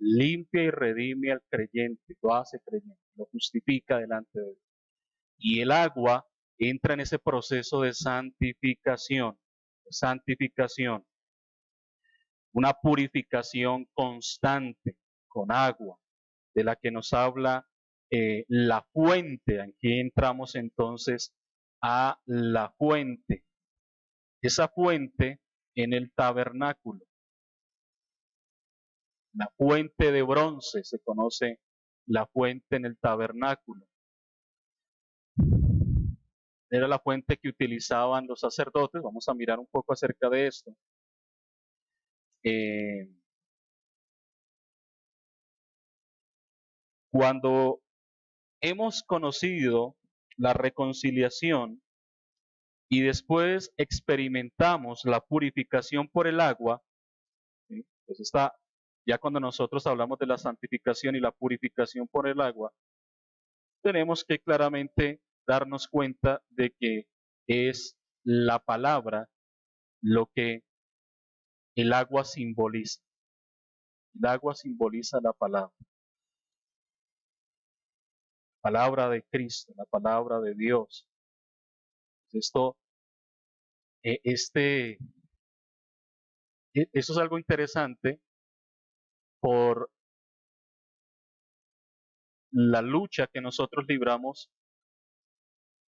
limpia y redime al creyente, lo hace creyente, lo justifica delante de Dios. Y el agua entra en ese proceso de santificación, una purificación constante con agua, de la que nos habla la fuente. Aquí entramos entonces a la fuente. Esa fuente en el tabernáculo. La fuente de bronce, se conoce la fuente en el tabernáculo. Era la fuente que utilizaban los sacerdotes. Vamos a mirar un poco acerca de esto. Cuando hemos conocido la reconciliación y después experimentamos la purificación por el agua, ¿sí? Pues está, ya cuando nosotros hablamos de la santificación y la purificación por el agua, tenemos que claramente darnos cuenta de que es la palabra lo que el agua simboliza. El agua simboliza la palabra de Cristo, la palabra de Dios. Esto, eso es algo interesante por la lucha que nosotros libramos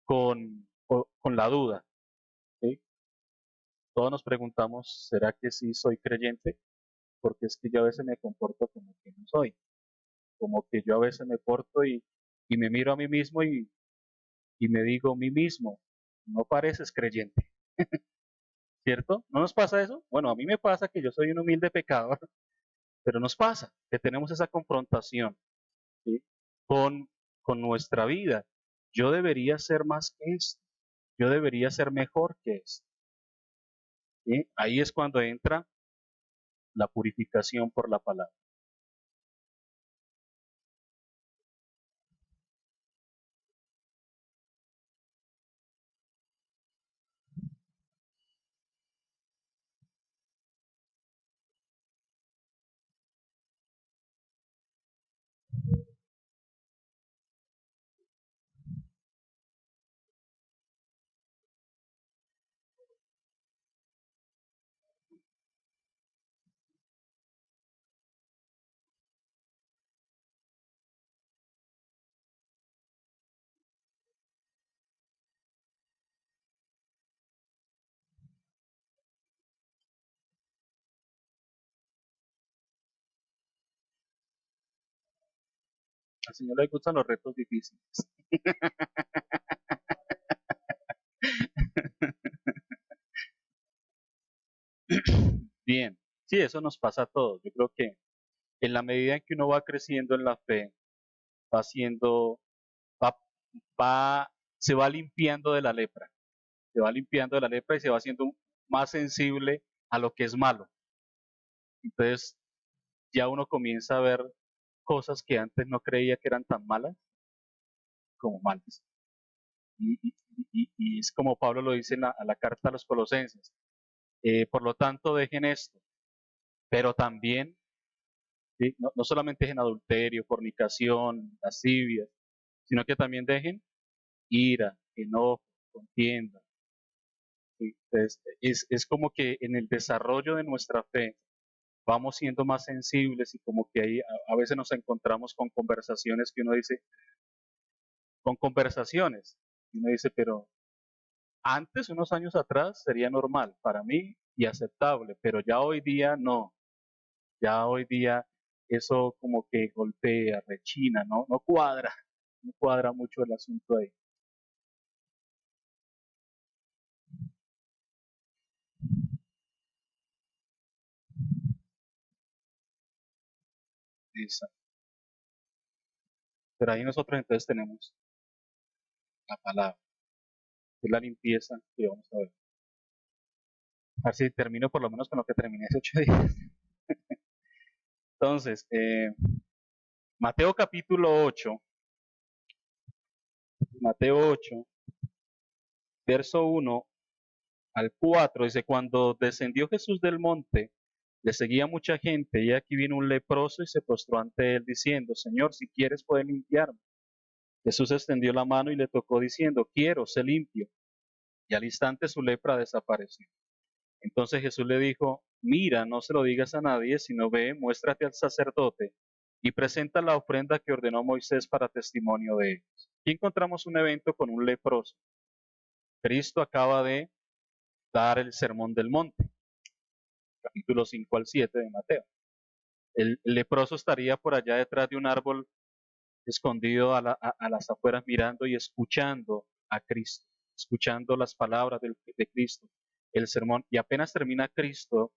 con la duda. ¿Sí? Todos nos preguntamos, ¿será que sí soy creyente? Porque es que yo a veces me comporto como que no soy. Como que yo a veces me porto y me miro a mí mismo y me digo a mí mismo, no pareces creyente. ¿Cierto? ¿No nos pasa eso? Bueno, a mí me pasa que yo soy un humilde pecador, pero nos pasa que tenemos esa confrontación, ¿sí? con, con nuestra vida. Yo debería ser más que esto. Yo debería ser mejor que esto. ¿Sí? Ahí es cuando entra la purificación por la palabra. Al Señor le gustan los retos difíciles. Bien, sí, eso nos pasa a todos. Yo creo que en la medida en que uno va creciendo en la fe, va siendo, va, se va limpiando de la lepra, se va limpiando de la lepra y se va haciendo más sensible a lo que es malo. Entonces ya uno comienza a ver cosas que antes no creía que eran tan malas como malas. Y es como Pablo lo dice en a la carta a los Colosenses. Por lo tanto, dejen esto, pero también, ¿sí? No solamente dejen adulterio, fornicación, lascivia, sino que también dejen ira, enojo, contienda. ¿Sí? Entonces, es como que en el desarrollo de nuestra fe vamos siendo más sensibles y como que ahí a veces nos encontramos con conversaciones que uno dice, y uno dice, pero antes, unos años atrás, sería normal para mí y aceptable, pero ya hoy día no. Ya hoy día eso como que golpea, rechina, no cuadra, no cuadra mucho el asunto ahí. Exacto. Pero ahí nosotros entonces tenemos la palabra, que es la limpieza que vamos a ver. A ver si termino por lo menos con lo que terminé hace 8 días. Entonces, Mateo capítulo 8, Mateo 8, verso 1 al 4, dice, cuando descendió Jesús del monte, le seguía mucha gente, y aquí vino un leproso y se postró ante él, diciendo, Señor, si quieres puedes limpiarme. Jesús extendió la mano y le tocó, diciendo, quiero, sé limpio. Y al instante su lepra desapareció. Entonces Jesús le dijo, mira, no se lo digas a nadie, sino ve, muéstrate al sacerdote y presenta la ofrenda que ordenó Moisés para testimonio de ellos. Aquí encontramos un evento con un leproso. Cristo acaba de dar el sermón del monte, capítulo 5 al 7 de Mateo. El leproso estaría por allá detrás de un árbol escondido a las afueras mirando y escuchando a Cristo, escuchando las palabras de Cristo, el sermón. Y apenas termina Cristo,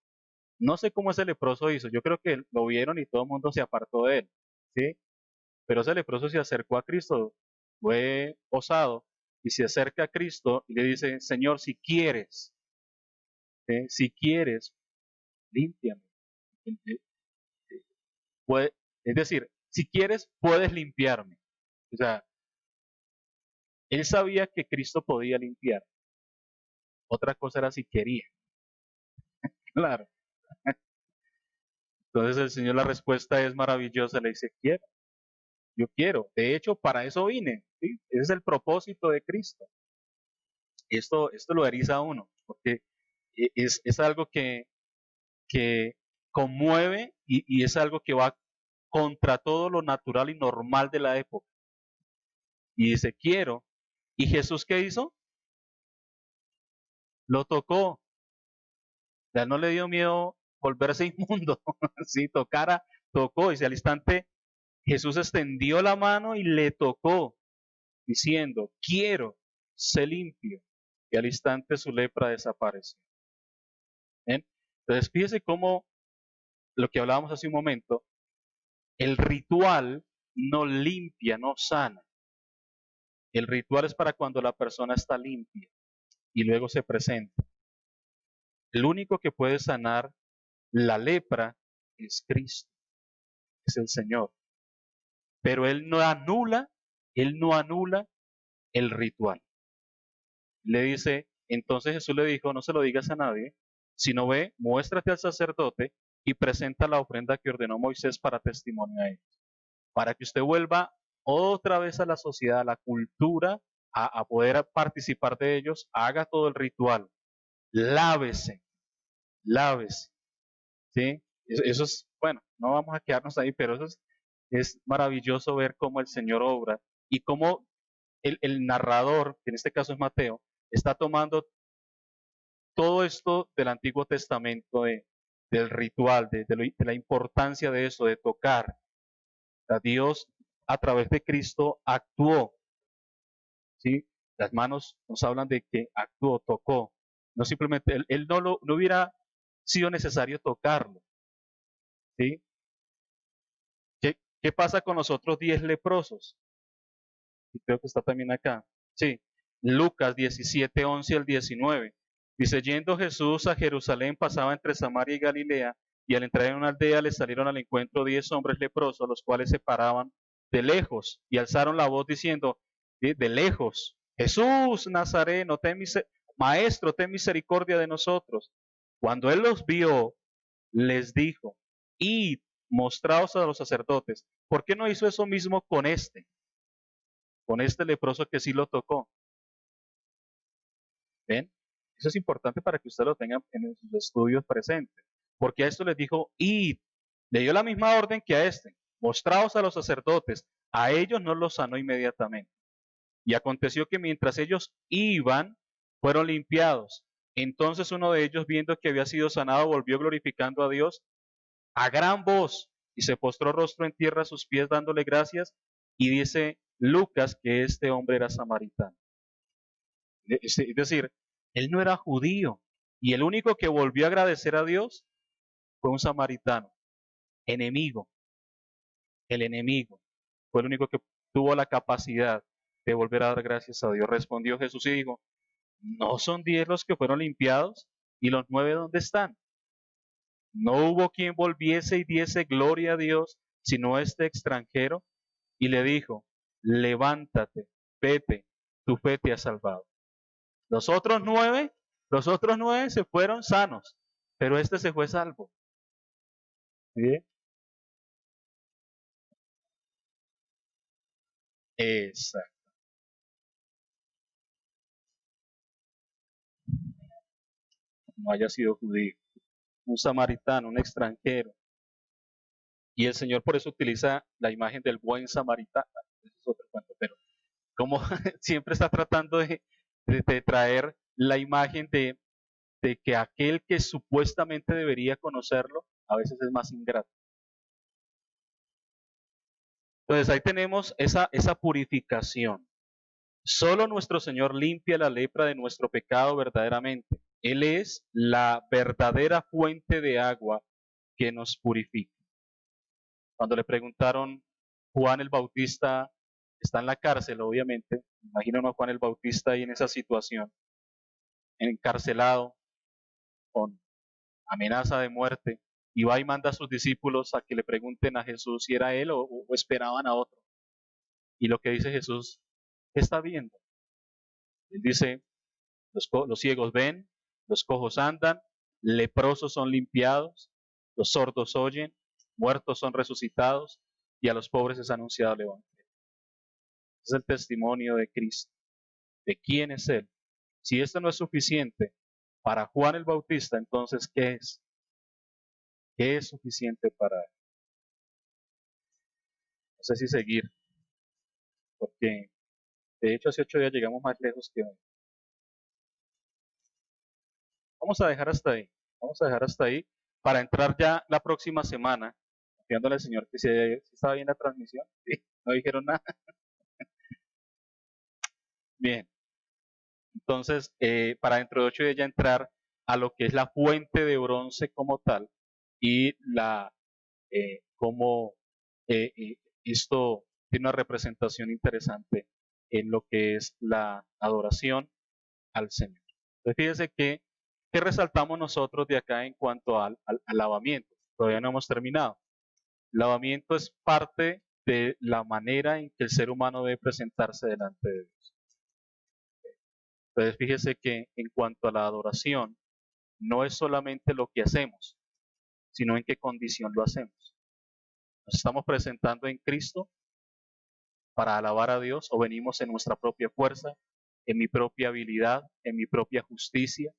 no sé cómo ese leproso hizo, yo creo que lo vieron y todo el mundo se apartó de él, ¿sí? Pero ese leproso se acercó a Cristo, fue osado, y se acerca a Cristo y le dice, Señor, si quieres, ¿sí? Si quieres, límpiame. Es decir, si quieres, puedes limpiarme. O sea, él sabía que Cristo podía limpiar. Otra cosa era si quería. Claro. Entonces el Señor, la respuesta es maravillosa. Le dice, quiero, yo quiero. De hecho, para eso vine. ¿Sí? Ese es el propósito de Cristo. Esto lo eriza a uno, porque es algo que conmueve y es algo que va contra todo lo natural y normal de la época. Y dice, quiero. ¿Y Jesús qué hizo? Lo tocó. Ya no le dio miedo volverse inmundo. Sí, tocó. Y al instante Jesús extendió la mano y le tocó, diciendo, quiero, sé limpio. Y al instante su lepra desapareció. ¿Ven? Entonces fíjese cómo lo que hablábamos hace un momento, el ritual no limpia, no sana. El ritual es para cuando la persona está limpia y luego se presenta. El único que puede sanar la lepra es Cristo, es el Señor. Pero Él no anula el ritual. Le dice, entonces Jesús le dijo, no se lo digas a nadie, sino ve, muéstrate al sacerdote y presenta la ofrenda que ordenó Moisés para testimonio a ellos. Para que usted vuelva otra vez a la sociedad, a la cultura, a poder participar de ellos, haga todo el ritual, lávese, lávese, ¿sí? Eso es, bueno, no vamos a quedarnos ahí, pero eso es maravilloso ver cómo el Señor obra y cómo el narrador, que en este caso es Mateo, está tomando todo esto del Antiguo Testamento, del ritual, de la importancia de eso, de tocar. A Dios a través de Cristo actuó, ¿sí? Las manos nos hablan de que actuó, tocó. No simplemente, él no hubiera sido necesario tocarlo, ¿sí? ¿Qué pasa con los otros 10 leprosos? Y creo que está también acá. Sí, Lucas 17, 11 al 19. Dice, yendo Jesús a Jerusalén, pasaba entre Samaria y Galilea, y al entrar en una aldea le salieron al encuentro 10 hombres leprosos, los cuales se paraban de lejos y alzaron la voz diciendo, ¿sí? De lejos, Jesús Nazareno, Maestro, ten misericordia de nosotros. Cuando él los vio, les dijo, id, mostraos a los sacerdotes. ¿Por qué no hizo eso mismo con este leproso que sí lo tocó? ¿Ven? Eso es importante para que usted lo tenga en sus estudios presentes. Porque a esto les dijo, id, le dio la misma orden que a este, mostraos a los sacerdotes. A ellos no los sanó inmediatamente. Y aconteció que mientras ellos iban, fueron limpiados. Entonces uno de ellos, viendo que había sido sanado, volvió glorificando a Dios a gran voz y se postró rostro en tierra a sus pies dándole gracias. Y dice Lucas que este hombre era samaritano. Es decir, él no era judío y el único que volvió a agradecer a Dios fue un samaritano, enemigo. El enemigo fue el único que tuvo la capacidad de volver a dar gracias a Dios. Respondió Jesús y dijo, ¿no son 10 los que fueron limpiados? ¿Y los 9 dónde están? No hubo quien volviese y diese gloria a Dios, sino este extranjero. Y le dijo, levántate, vete, tu fe te ha salvado. Los otros 9 Los otros 9 se fueron sanos, pero este se fue salvo. ¿Sí? Exacto. No haya sido judío, un samaritano, un extranjero. Y el Señor por eso utiliza la imagen del buen samaritano. Eso es otro cuento, pero como siempre está tratando de traer la imagen de que aquel que supuestamente debería conocerlo, a veces es más ingrato. Entonces ahí tenemos esa purificación. Solo nuestro Señor limpia la lepra de nuestro pecado verdaderamente. Él es la verdadera fuente de agua que nos purifica. Cuando le preguntaron, Juan el Bautista está en la cárcel, obviamente, imagínate a Juan el Bautista ahí en esa situación, encarcelado, con amenaza de muerte, y va y manda a sus discípulos a que le pregunten a Jesús si era él o esperaban a otro. Y lo que dice Jesús, ¿qué está viendo? Él dice, los ciegos ven, los cojos andan, leprosos son limpiados, los sordos oyen, muertos son resucitados, y a los pobres es anunciado el Evangelio. Es el testimonio de Cristo, de quién es Él. Si esto no es suficiente para Juan el Bautista, entonces, ¿qué es? ¿Qué es suficiente para él? No sé si seguir, porque de hecho hace 8 días llegamos más lejos que hoy. Vamos a dejar hasta ahí. Vamos a dejar hasta ahí para entrar ya la próxima semana, confiándole al Señor que si estaba bien la transmisión. Sí, no dijeron nada. Bien. Entonces, para dentro de 8 días ya entrar a lo que es la fuente de bronce como tal y cómo esto tiene una representación interesante en lo que es la adoración al Señor. Entonces, fíjese que resaltamos nosotros de acá en cuanto al lavamiento. Todavía no hemos terminado. El lavamiento es parte de la manera en que el ser humano debe presentarse delante de Dios. Entonces, fíjese que en cuanto a la adoración, no es solamente lo que hacemos, sino en qué condición lo hacemos. Nos estamos presentando en Cristo para alabar a Dios o venimos en nuestra propia fuerza, en mi propia habilidad, en mi propia justicia.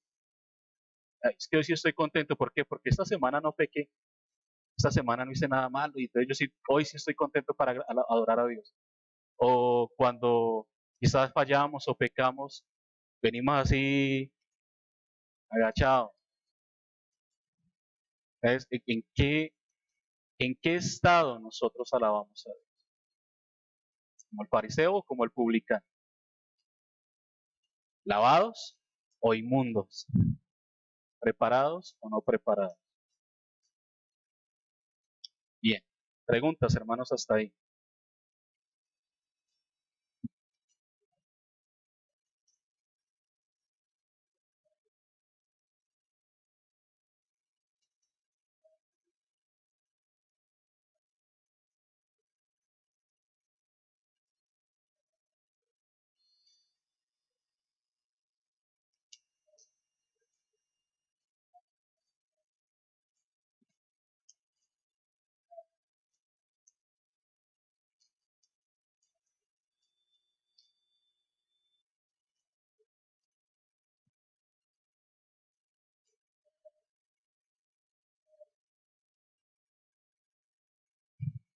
Es que hoy sí estoy contento, ¿por qué? Porque esta semana no pequé, esta semana no hice nada malo y entonces hoy sí estoy contento para adorar a Dios. O cuando quizás fallamos o pecamos, venimos así agachados. ¿En qué estado nosotros alabamos a Dios? ¿Como el fariseo o como el publicano? ¿Lavados o inmundos? ¿Preparados o no preparados? Bien. Preguntas, hermanos, hasta ahí.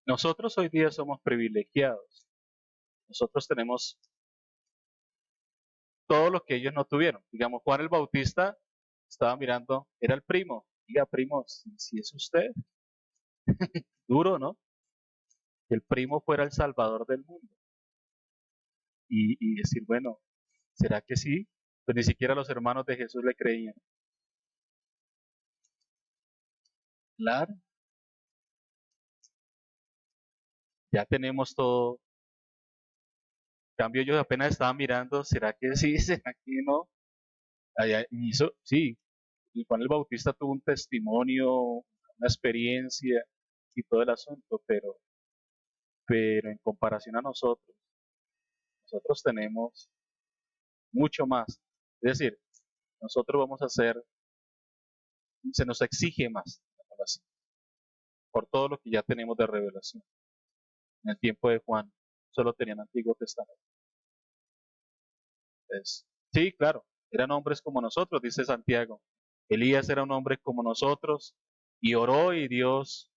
Nosotros hoy día somos privilegiados. Nosotros tenemos todo lo que ellos no tuvieron. Digamos, Juan el Bautista estaba mirando, era el primo. Diga, primo, si es usted, duro, ¿no? Que el primo fuera el salvador del mundo. Y decir, bueno, ¿será que sí? Pues ni siquiera los hermanos de Jesús le creían. Claro, ya tenemos todo. En cambio, ellos apenas estaban mirando, ¿será que sí? ¿Será que no? Y eso, sí, y Juan el Bautista tuvo un testimonio, una experiencia y todo el asunto, pero en comparación a nosotros tenemos mucho más. Es decir, nosotros vamos a hacer, se nos exige más revelación, por todo lo que ya tenemos de revelación. En el tiempo de Juan solo tenían Antiguo Testamento. Entonces, sí, claro, eran hombres como nosotros, dice Santiago. Elías era un hombre como nosotros y oró y Dios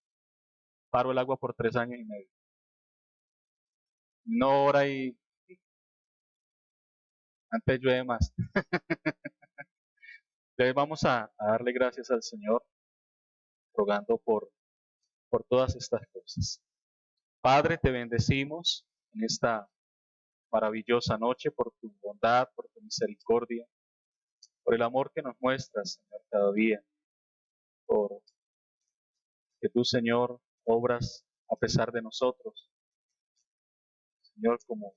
paró el agua por 3 años y medio. No ora y antes llueve más. Entonces vamos a darle gracias al Señor, rogando por todas estas cosas. Padre, te bendecimos en esta maravillosa noche por tu bondad, por tu misericordia, por el amor que nos muestras, Señor, cada día, por que tú, Señor, obras a pesar de nosotros. Señor, como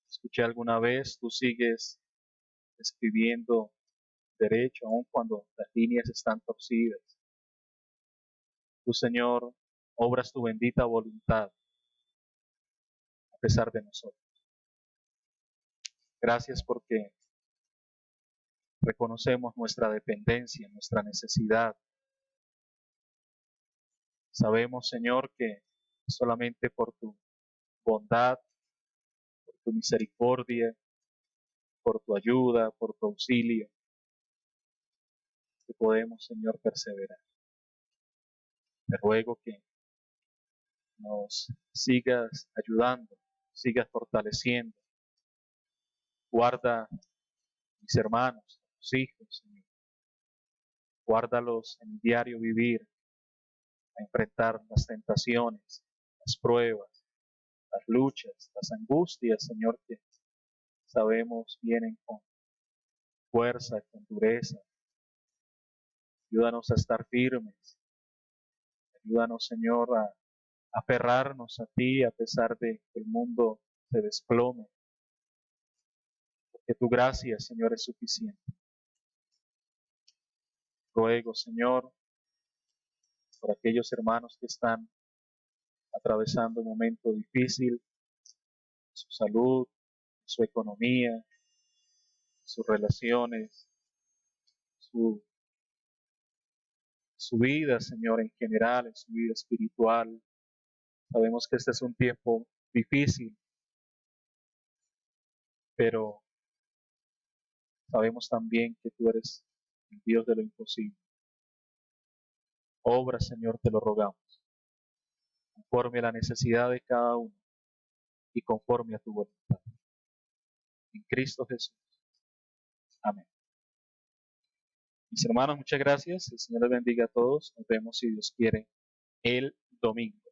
escuché alguna vez, tú sigues escribiendo derecho, aun cuando las líneas están torcidas. Tú, Señor, obras tu bendita voluntad a pesar de nosotros. Gracias porque reconocemos nuestra dependencia, nuestra necesidad. Sabemos, Señor, que solamente por tu bondad, por tu misericordia, por tu ayuda, por tu auxilio, que podemos, Señor, perseverar. Te ruego que nos sigas ayudando, sigas fortaleciendo. Guarda a mis hermanos, a tus hijos, Señor. Guárdalos en el diario vivir, a enfrentar las tentaciones, las pruebas, las luchas, las angustias, Señor, que sabemos vienen con fuerza, con dureza. Ayúdanos a estar firmes. Ayúdanos, Señor, a aferrarnos a ti a pesar de que el mundo se desplome. Porque tu gracia, Señor, es suficiente. Ruego, Señor, por aquellos hermanos que están atravesando un momento difícil, su salud, su economía, sus relaciones, su, su vida, Señor, en general, en su vida espiritual. Sabemos que este es un tiempo difícil, pero sabemos también que tú eres el Dios de lo imposible. Obra, Señor, te lo rogamos, conforme a la necesidad de cada uno y conforme a tu voluntad. En Cristo Jesús. Amén. Mis hermanos, muchas gracias. El Señor les bendiga a todos. Nos vemos, si Dios quiere, el domingo.